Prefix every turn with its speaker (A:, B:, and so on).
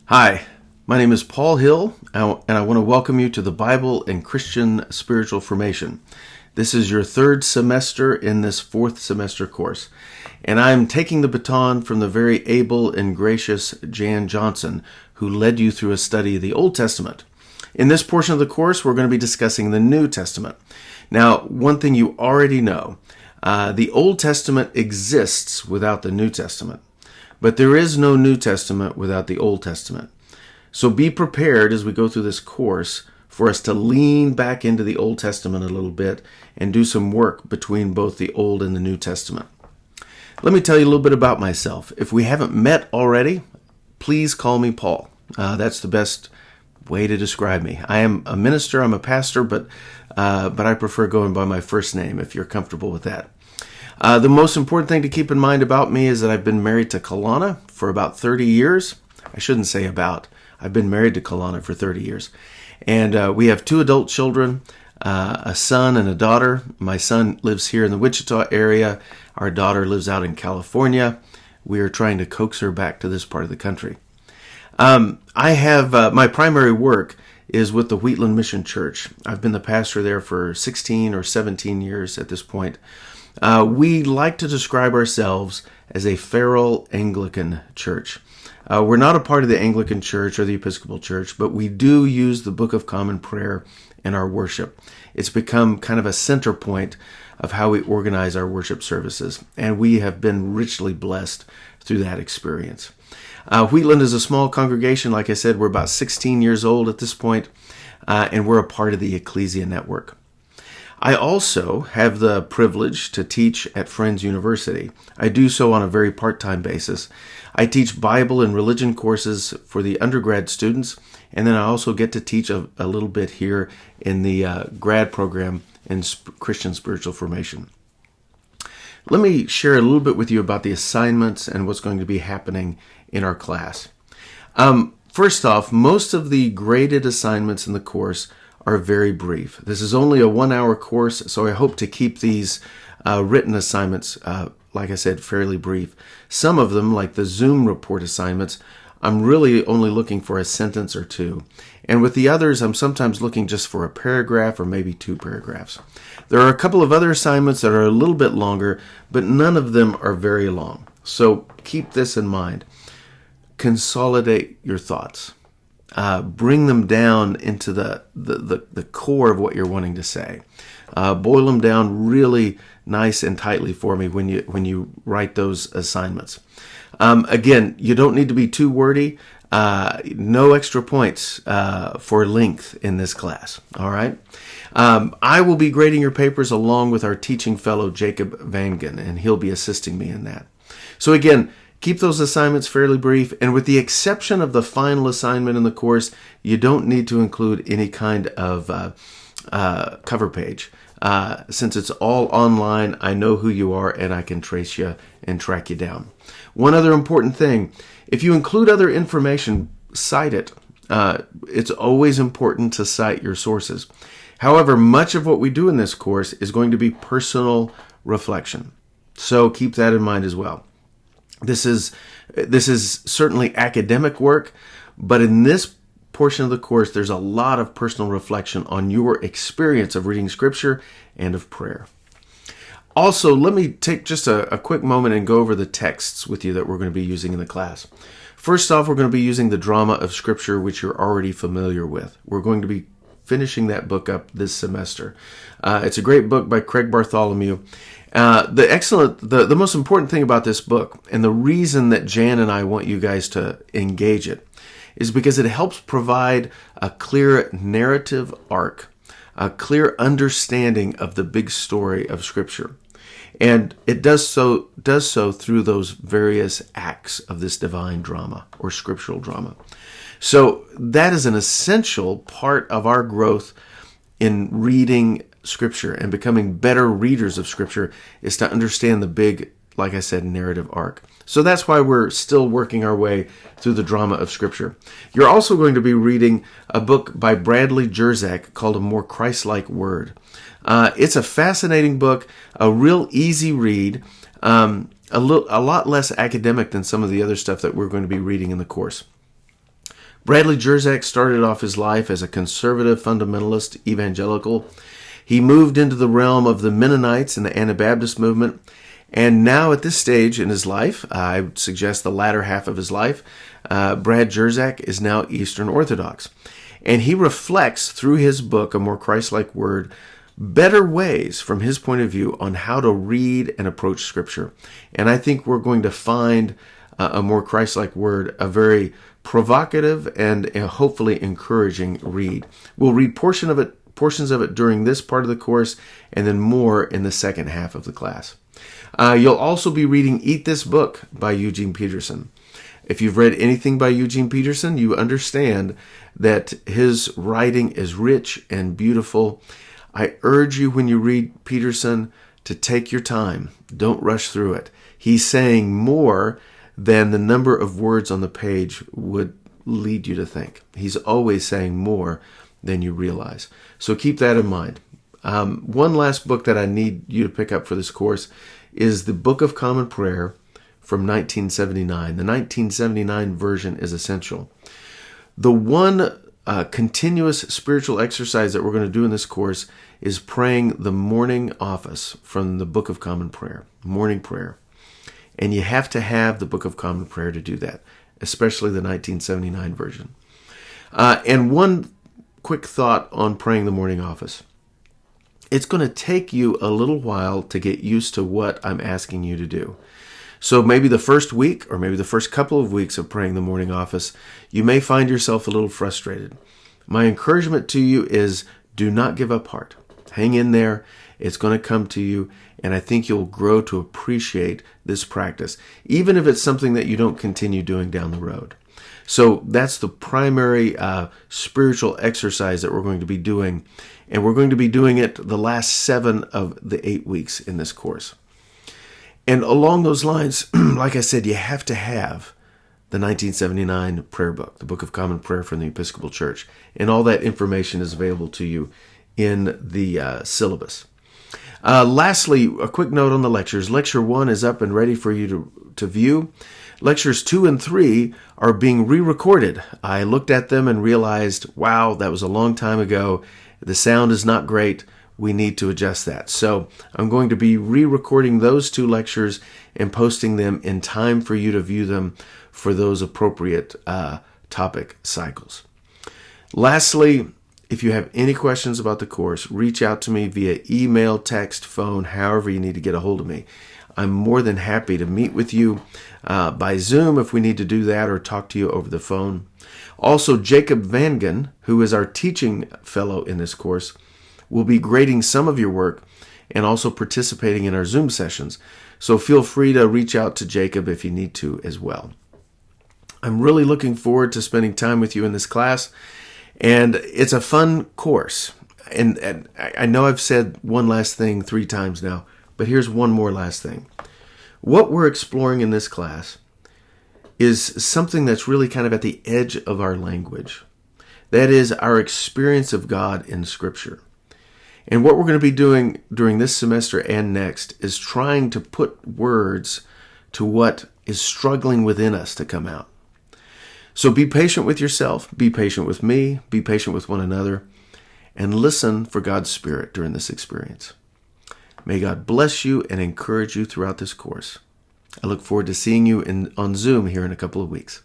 A: Hi, my name is Paul Hill, and I want to welcome you to the Bible and Christian Spiritual Formation. This is your third semester in this fourth semester course, and I'm taking the baton from the very able and gracious Jan Johnson, who led you through a study of the Old Testament. In this portion of the course, we're going to be discussing the New Testament. Now, one thing you already know, the Old Testament exists without the New Testament. But there is no New Testament without the Old Testament. So be prepared as we go through this course for us to lean back into the Old Testament a little bit and do some work between both the Old and the New Testament. Let me tell you a little bit about myself. If we haven't met already, please call me Paul. That's the best way to describe me. I am a minister, I'm a pastor, but I prefer going by my first name if you're comfortable with that. The most important thing to keep in mind about me is that I've been married to Kalana for about 30 years. I shouldn't say about. I've been married to Kalana for 30 years. And we have two adult children, a son and a daughter. My son lives here in the Wichita area. Our daughter lives out in California. We are trying to coax her back to this part of the country. I have my primary work is with the Wheatland Mission Church. I've been the pastor there for 16 or 17 years at this point. We like to describe ourselves as a feral Anglican church. We're not a part of the Anglican Church or the Episcopal Church, but we do use the Book of Common Prayer in our worship. It's become kind of a center point of how we organize our worship services, and we have been richly blessed through that experience. Wheatland is a small congregation. Like I said, we're about 16 years old at this point, and we're a part of the Ecclesia Network. I also have the privilege to teach at Friends University. I do so on a very part-time basis. I teach Bible and religion courses for the undergrad students, and then I also get to teach a little bit here in the grad program in Christian Spiritual Formation. Let me share a little bit with you about the assignments and what's going to be happening in our class. First off, most of the graded assignments in the course are very brief. This is only a 1-hour course, so I hope to keep these written assignments, like I said, fairly brief. Some of them, like the Zoom report assignments, I'm really only looking for a sentence or two. And with the others, I'm sometimes looking just for a paragraph or maybe 2 paragraphs. There are a couple of other assignments that are a little bit longer, but none of them are very long. So keep this in mind. Consolidate your thoughts. Bring them down into the core of what you're wanting to say. Boil them down really nice and tightly for me when you write those assignments. Again, you don't need to be too wordy. No extra points for length in this class. All right. I will be grading your papers along with our teaching fellow Jacob Vangen, and he'll be assisting me in that. So again, keep those assignments fairly brief, and with the exception of the final assignment in the course, you don't need to include any kind of cover page. Since it's all online, I know who you are, and I can trace you and track you down. One other important thing, if you include other information, cite it. It's always important to cite your sources. However, much of what we do in this course is going to be personal reflection. So keep that in mind as well. This is certainly academic work, but in this portion of the course, there's a lot of personal reflection on your experience of reading Scripture and of prayer. Also, let me take just a quick moment and go over the texts with you that we're going to be using in the class. First off, we're going to be using the Drama of Scripture, which you're already familiar with. We're going to be finishing that book up this semester. It's a great book by Craig Bartholomew. The most important thing about this book, and the reason that Jan and I want you guys to engage it, is because it helps provide a clear narrative arc, a clear understanding of the big story of Scripture. And it does so through those various acts of this divine drama or scriptural drama. So that is an essential part of our growth in reading Scripture and becoming better readers of Scripture, is to understand the big, like I said, narrative arc. So that's why we're still working our way through the drama of Scripture. You're also going to be reading a book by Bradley Jersak called A More Christ-Like Word. It's a fascinating book, a real easy read, a lot less academic than some of the other stuff that we're going to be reading in the course. Bradley Jersak started off his life as a conservative fundamentalist evangelical. He moved into the realm of the Mennonites and the Anabaptist movement. And now at this stage in his life, I would suggest the latter half of his life, Brad Jersak is now Eastern Orthodox. And he reflects through his book, A More Christ-Like Word, better ways from his point of view on how to read and approach Scripture. And I think we're going to find A More Christ-Like Word a very provocative and hopefully encouraging read. We'll read portions of it during this part of the course, and then more in the second half of the class. You'll also be reading Eat This Book by Eugene Peterson. If you've read anything by Eugene Peterson, you understand that his writing is rich and beautiful. I urge you, when you read Peterson, to take your time. Don't rush through it. He's saying more than the number of words on the page would lead you to think. He's always saying more than you realize. So keep that in mind. One last book that I need you to pick up for this course is the Book of Common Prayer from 1979. The 1979 version is essential. The one continuous spiritual exercise that we're going to do in this course is praying the morning office from the Book of Common Prayer, morning prayer. And you have to have the Book of Common Prayer to do that, especially the 1979 version. And one quick thought on praying the morning office. It's going to take you a little while to get used to what I'm asking you to do. So maybe the first week or maybe the first couple of weeks of praying the morning office, you may find yourself a little frustrated. My encouragement to you is do not give up heart. Hang in there. It's going to come to you, and I think you'll grow to appreciate this practice, even if it's something that you don't continue doing down the road. So that's the primary spiritual exercise that we're going to be doing, and we're going to be doing it the last 7 of the 8 weeks in this course. And along those lines, like I said, you have to have the 1979 prayer book, the Book of Common Prayer from the Episcopal Church, and all that information is available to you in the syllabus. Lastly, a quick note on the lectures. Lecture 1 is up and ready for you to view. Lectures 2 and 3 are being re-recorded. I looked at them and realized, wow, that was a long time ago. The sound is not great. We need to adjust that. So I'm going to be re-recording those 2 lectures and posting them in time for you to view them for those appropriate topic cycles. Lastly, if you have any questions about the course, reach out to me via email, text, phone, however you need to get a hold of me. I'm more than happy to meet with you by Zoom if we need to do that, or talk to you over the phone. Also, Jacob Vangen, who is our teaching fellow in this course, will be grading some of your work and also participating in our Zoom sessions. So feel free to reach out to Jacob if you need to as well. I'm really looking forward to spending time with you in this class, and it's a fun course. And I know I've said one last thing 3 times now, but here's one more last thing. What we're exploring in this class is something that's really kind of at the edge of our language. That is our experience of God in Scripture. And what we're going to be doing during this semester and next is trying to put words to what is struggling within us to come out. So be patient with yourself, be patient with me, be patient with one another, and listen for God's Spirit during this experience. May God bless you and encourage you throughout this course. I look forward to seeing you on Zoom here in a couple of weeks.